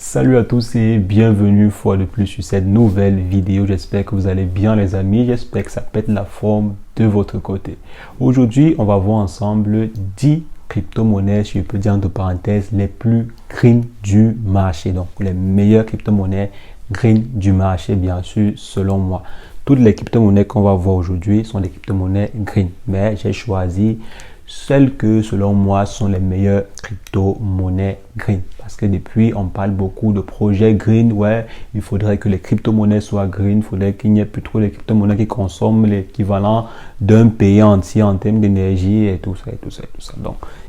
Salut à tous et bienvenue une fois de plus sur cette nouvelle vidéo. J'espère que vous allez bien les amis, j'espère que ça pète la forme de votre côté. Aujourd'hui, on va voir ensemble 10 crypto-monnaies, si je peux dire entre parenthèses, les plus green du marché. Donc les meilleures crypto-monnaies green du marché, bien sûr, selon moi. Toutes les crypto-monnaies qu'on va voir aujourd'hui sont des crypto-monnaies green, mais j'ai choisi celles que, selon moi, sont les meilleures crypto-monnaies green. Parce que depuis, on parle beaucoup de projets green. Ouais, il faudrait que les crypto-monnaies soient green. Il faudrait qu'il n'y ait plus trop de crypto-monnaies qui consomment l'équivalent d'un pays entier en termes d'énergie et tout ça, et tout ça, et tout ça.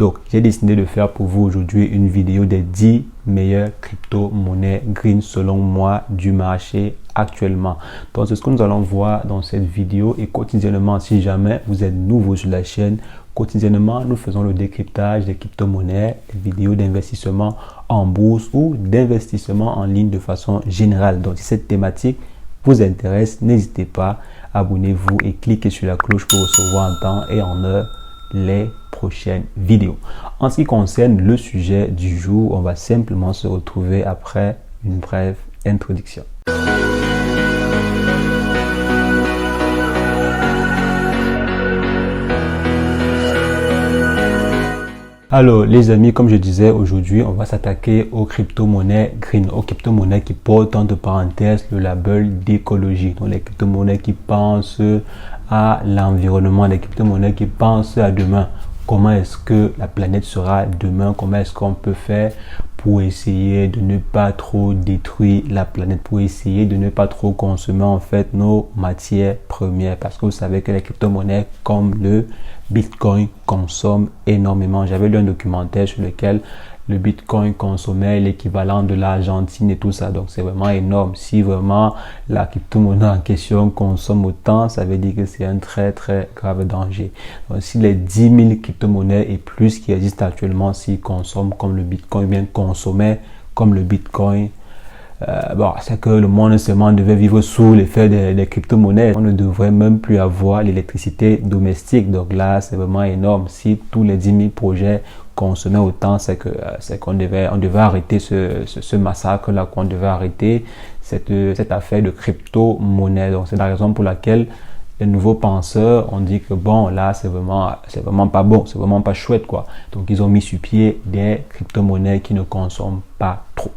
Donc j'ai décidé de faire pour vous aujourd'hui une vidéo des 10 meilleures crypto-monnaies green selon moi du marché actuellement. Donc c'est ce que nous allons voir dans cette vidéo et quotidiennement, si jamais vous êtes nouveau sur la chaîne, quotidiennement, nous faisons le décryptage des crypto-monnaies, des vidéos d'investissement en bourse ou d'investissement en ligne de façon générale. Donc, si cette thématique vous intéresse, n'hésitez pas, abonnez-vous et cliquez sur la cloche pour recevoir en temps et en heure les prochaines vidéos. En ce qui concerne le sujet du jour, on va simplement se retrouver après une brève introduction. Alors les amis, comme je disais, aujourd'hui on va s'attaquer aux crypto-monnaies green, aux crypto-monnaies qui portent entre parenthèses le label d'écologie. Donc les crypto-monnaies qui pensent à l'environnement, les crypto-monnaies qui pensent à demain. Comment est-ce que la planète sera demain? Comment est-ce qu'on peut faire pour essayer de ne pas trop détruire la planète, pour essayer de ne pas trop consommer en fait nos matières premières? Parce que vous savez que les crypto-monnaies comme le Bitcoin consomment énormément. J'avais lu un documentaire sur lequel le Bitcoin consommait l'équivalent de l'Argentine et tout ça. Donc, c'est vraiment énorme. Si vraiment la crypto-monnaie en question consomme autant, ça veut dire que c'est un très, très grave danger. Donc, si les 10 000 crypto-monnaies et plus qui existent actuellement, s'ils consomment comme le Bitcoin, bien consommaient comme le Bitcoin, c'est que le monde seulement devait vivre sous l'effet des crypto-monnaies. On ne devrait même plus avoir l'électricité domestique. Donc là, c'est vraiment énorme. Si tous les 10 000 projets consommaient autant, c'est qu'on devait arrêter ce massacre-là, qu'on devait arrêter cette affaire de crypto-monnaie. Donc c'est la raison pour laquelle les nouveaux penseurs ont dit que bon, là, c'est vraiment pas bon, c'est vraiment pas chouette, quoi. Donc, ils ont mis sur pied des crypto-monnaies qui ne consomment pas trop,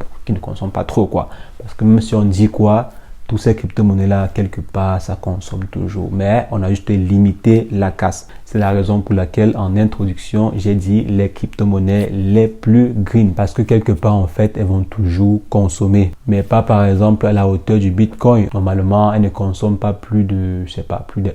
quoi. Parce que même si on dit quoi, tous ces crypto-monnaies-là, quelque part, ça consomme toujours. Mais on a juste limité la casse. C'est la raison pour laquelle, en introduction, j'ai dit les crypto-monnaies les plus green. Parce que quelque part, en fait, elles vont toujours consommer. Mais pas, par exemple, à la hauteur du Bitcoin. Normalement, elles ne consomment pas plus de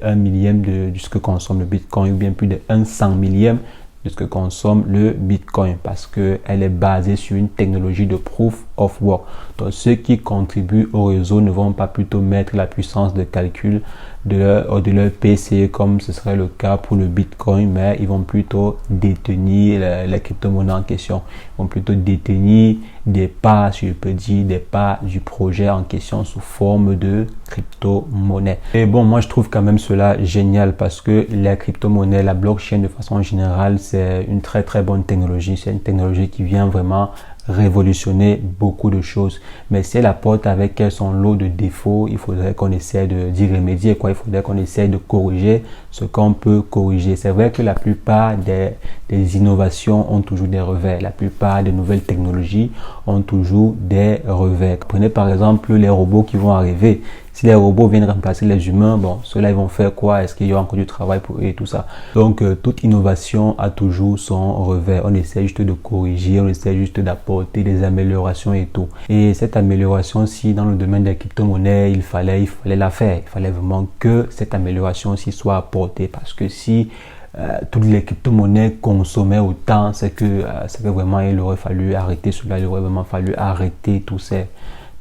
1 millième de ce que consomme le Bitcoin, ou bien plus de 1 cent millième de ce que consomme le Bitcoin, parce qu'elle est basée sur une technologie de proof of work. Donc, ceux qui contribuent au réseau ne vont pas plutôt mettre la puissance de calcul de leur PC comme ce serait le cas pour le Bitcoin, mais ils vont plutôt détenir les crypto-monnaies en question. Ils vont plutôt détenir des parts, si je peux dire, des parts du projet en question sous forme de crypto-monnaie. Et bon, moi je trouve quand même cela génial parce que la crypto-monnaie, la blockchain de façon générale, c'est une très très bonne technologie. C'est une technologie qui vient vraiment révolutionner beaucoup de choses, mais si elle apporte avec elle son lot de défauts, il faudrait qu'on essaie d'y remédier, quoi. Il faudrait qu'on essaie de corriger ce qu'on peut corriger. C'est vrai que la plupart des innovations ont toujours des revers. La plupart des nouvelles technologies ont toujours des revers. Prenez par exemple les robots qui vont arriver. Si les robots viennent remplacer les humains, bon, ceux-là, ils vont faire quoi? Est-ce qu'il y aura encore du travail pour eux et tout ça? Donc, toute innovation a toujours son revers. On essaie juste de corriger, on essaie juste d'apporter des améliorations et tout. Et cette amélioration-ci, dans le domaine des crypto-monnaies, il fallait la faire. Il fallait vraiment que cette amélioration-ci soit apportée, parce que si toutes les crypto-monnaies consommaient autant, c'est que vraiment il aurait fallu arrêter cela, il aurait vraiment fallu arrêter tous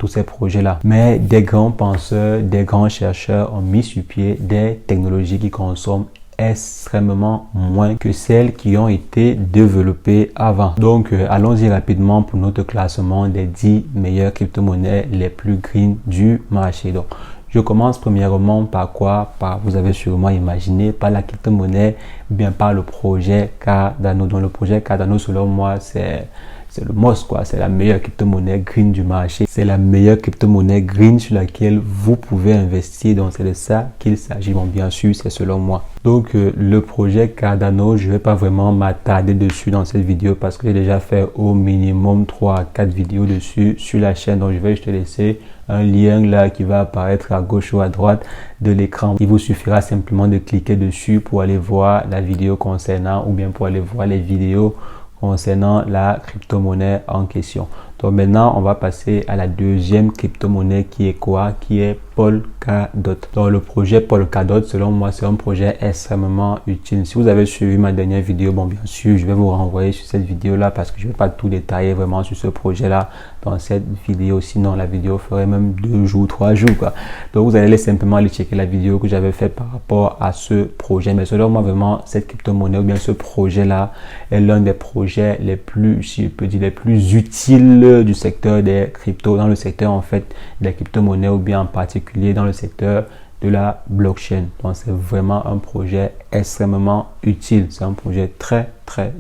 ces projets-là. Mais des grands penseurs, des grands chercheurs ont mis sur pied des technologies qui consomment extrêmement moins que celles qui ont été développées avant. Donc, allons-y rapidement pour notre classement des 10 meilleures crypto-monnaies les plus green du marché. Donc, je commence premièrement par quoi? Vous avez sûrement imaginé, par la crypto-monnaie, bien par le projet Cardano. Donc, le projet Cardano, selon moi, c'est c'est le must quoi, c'est la meilleure crypto-monnaie green du marché, c'est la meilleure crypto-monnaie green sur laquelle vous pouvez investir, donc c'est de ça qu'il s'agit. Bon, bien sûr, c'est selon moi. Donc le projet Cardano, je vais pas vraiment m'attarder dessus dans cette vidéo parce que j'ai déjà fait au minimum 3 à 4 vidéos dessus sur la chaîne, donc je vais juste te laisser un lien là qui va apparaître à gauche ou à droite de l'écran. Il vous suffira simplement de cliquer dessus pour aller voir la vidéo concernant ou bien pour aller voir les vidéos concernant la crypto-monnaie en question. Donc maintenant, on va passer à la deuxième crypto-monnaie qui est quoi? Qui est Polkadot. Donc le projet Polkadot, selon moi, c'est un projet extrêmement utile. Si vous avez suivi ma dernière vidéo, bon bien sûr, je vais vous renvoyer sur cette vidéo-là parce que je ne vais pas tout détailler vraiment sur ce projet-là dans cette vidéo. Sinon, la vidéo ferait même 2 jours, 3 jours quoi. Donc vous allez simplement aller checker la vidéo que j'avais faite par rapport à ce projet. Mais selon moi, vraiment, cette crypto-monnaie ou bien ce projet-là est l'un des projets les plus, si je peux dire, les plus utiles du secteur des cryptos, dans le secteur en fait des crypto-monnaies ou bien en particulier dans le secteur de la blockchain. Donc c'est vraiment un projet extrêmement utile, c'est un projet très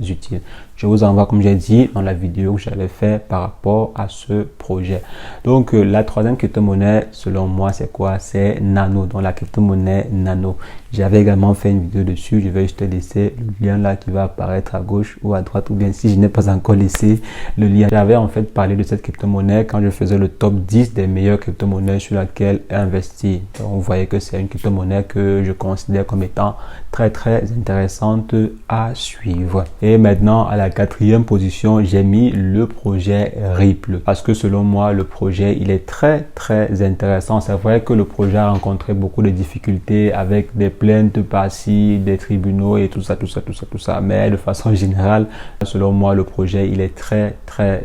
utile. Je vous envoie, comme j'ai dit dans la vidéo que j'avais fait par rapport à ce projet. Donc la troisième crypto-monnaie selon moi c'est quoi? C'est Nano, donc la crypto-monnaie Nano. J'avais également fait une vidéo dessus, je vais juste te laisser le lien là qui va apparaître à gauche ou à droite, ou bien si je n'ai pas encore laissé le lien. J'avais en fait parlé de cette crypto-monnaie quand je faisais le top 10 des meilleures crypto-monnaies sur laquelle investir. Donc vous voyez que c'est une crypto-monnaie que je considère comme étant très intéressante à suivre. Et maintenant à la quatrième position, j'ai mis le projet Ripple parce que selon moi le projet il est très intéressant. C'est vrai que le projet a rencontré beaucoup de difficultés avec des plaintes par-ci, des tribunaux et tout ça, mais de façon générale, selon moi le projet il est très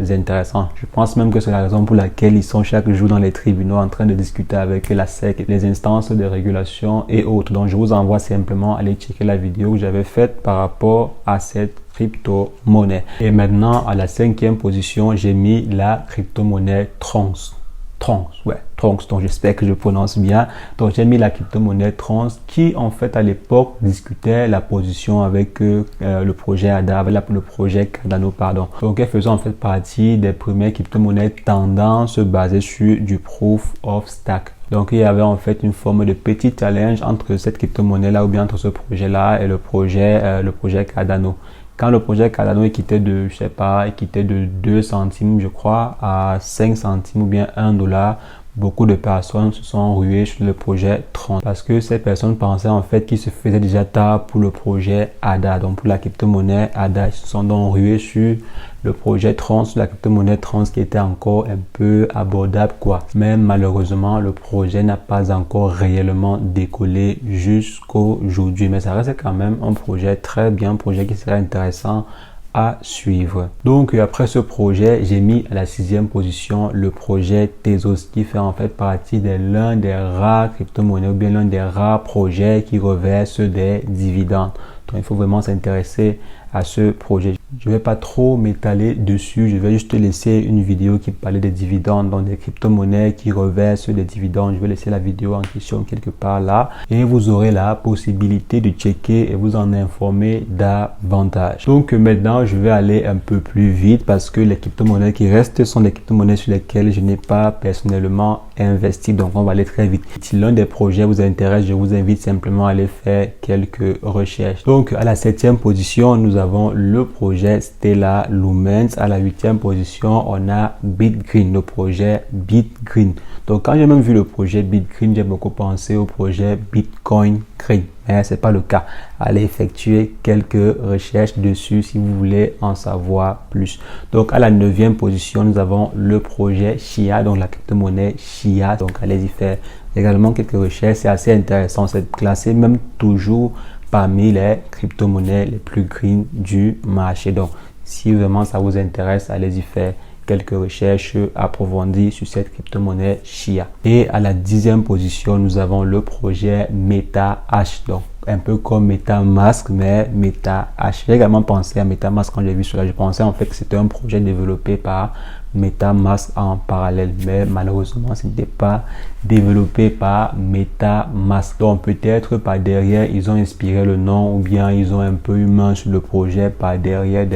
intéressant. Je pense même que c'est la raison pour laquelle ils sont chaque jour dans les tribunaux en train de discuter avec la SEC, les instances de régulation et autres. Donc je vous envoie simplement aller checker la vidéo que j'avais faite par rapport à cette crypto-monnaie. Et maintenant à la cinquième position, j'ai mis la crypto-monnaie Tronx. Tronx, donc j'espère que je prononce bien. Donc j'ai mis la crypto-monnaie Tronx qui en fait à l'époque discutait la position avec le projet ADA, avec le projet Cardano pardon. Donc elle faisait en fait partie des premières crypto-monnaies tendance basées sur du proof of stake. Donc il y avait en fait une forme de petit challenge entre cette crypto-monnaie là ou bien entre ce projet là et le projet Cardano. Quand le projet Cardano quittait de, je sais pas, il quittait de 2 centimes, je crois, à 5 centimes ou bien 1 dollar, beaucoup de personnes se sont ruées sur le projet Tron parce que ces personnes pensaient en fait qu'il se faisait déjà tard pour le projet ADA, donc pour la crypto-monnaie ADA. Ils se sont donc rués sur le projet Tron, sur la crypto-monnaie Tron qui était encore un peu abordable quoi. Mais malheureusement, le projet n'a pas encore réellement décollé jusqu'aujourd'hui. Mais ça reste quand même un projet très bien, un projet qui serait intéressant à suivre. Donc après ce projet, j'ai mis à la 6e position le projet Tezos qui fait en fait partie de l'un des rares crypto-monnaies ou bien l'un des rares projets qui reverse des dividendes. Donc il faut vraiment s'intéresser à ce projet. Je ne vais pas trop m'étaler dessus, je vais juste te laisser une vidéo qui parlait des dividendes, donc des crypto-monnaies qui reversent des dividendes. Je vais laisser la vidéo en question quelque part là et vous aurez la possibilité de checker et vous en informer davantage. Donc maintenant, je vais aller un peu plus vite parce que les crypto-monnaies qui restent sont les crypto-monnaies sur lesquelles je n'ai pas personnellement investi. Donc on va aller très vite. Si l'un des projets vous intéresse, je vous invite simplement à aller faire quelques recherches. Donc à la 7e position, nous avons le projet Stellar Lumens. À la 8e position, on a BitGreen, le projet BitGreen. Donc quand j'ai même vu le projet BitGreen, j'ai beaucoup pensé au projet Bitcoin Green. Mais ce n'est pas le cas. Allez effectuer quelques recherches dessus si vous voulez en savoir plus. Donc à la 9e position, nous avons le projet Chia, donc la crypto-monnaie Chia. Donc allez y faire également quelques recherches. C'est assez intéressant. C'est classé même toujours parmi les crypto-monnaies les plus green du marché. Donc si vraiment ça vous intéresse, allez y faire quelques recherches approfondies sur cette crypto-monnaie Chia. Et à la 10e position, nous avons le projet MetaHash. Donc un peu comme MetaMask, mais MetaHash. J'ai également pensé à MetaMask quand j'ai vu cela. Je pensais en fait que c'était un projet développé par MetaMask en parallèle, mais malheureusement ce n'était pas développé par MetaMask. Donc peut-être par derrière ils ont inspiré le nom ou bien ils ont un peu eu main sur le projet par derrière,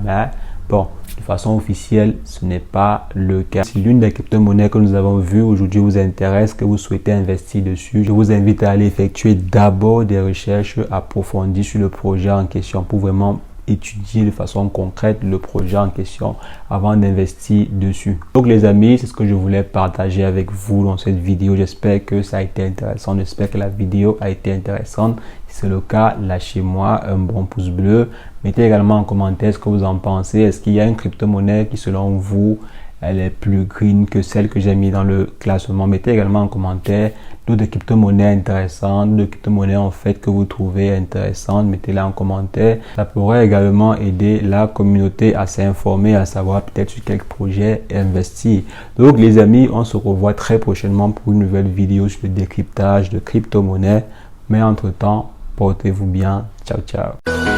mais bon, de façon officielle, ce n'est pas le cas. Si l'une des crypto-monnaies que nous avons vues aujourd'hui vous intéresse, que vous souhaitez investir dessus, je vous invite à aller effectuer d'abord des recherches approfondies sur le projet en question pour vraiment étudier de façon concrète le projet en question avant d'investir dessus. Donc les amis, c'est ce que je voulais partager avec vous dans cette vidéo. J'espère que ça a été intéressant. J'espère que la vidéo a été intéressante. Si c'est le cas, lâchez-moi un bon pouce bleu. Mettez également en commentaire ce que vous en pensez. Est-ce qu'il y a une crypto-monnaie qui selon vous elle est plus green que celle que j'ai mis dans le classement? Mettez également en commentaire d'autres crypto-monnaies intéressantes, d'autres crypto-monnaies en fait que vous trouvez intéressantes. Mettez-les en commentaire. Ça pourrait également aider la communauté à s'informer, à savoir peut-être sur quel projet investir. Donc les amis, on se revoit très prochainement pour une nouvelle vidéo sur le décryptage de crypto-monnaies. Mais entre-temps, portez-vous bien. Ciao, ciao.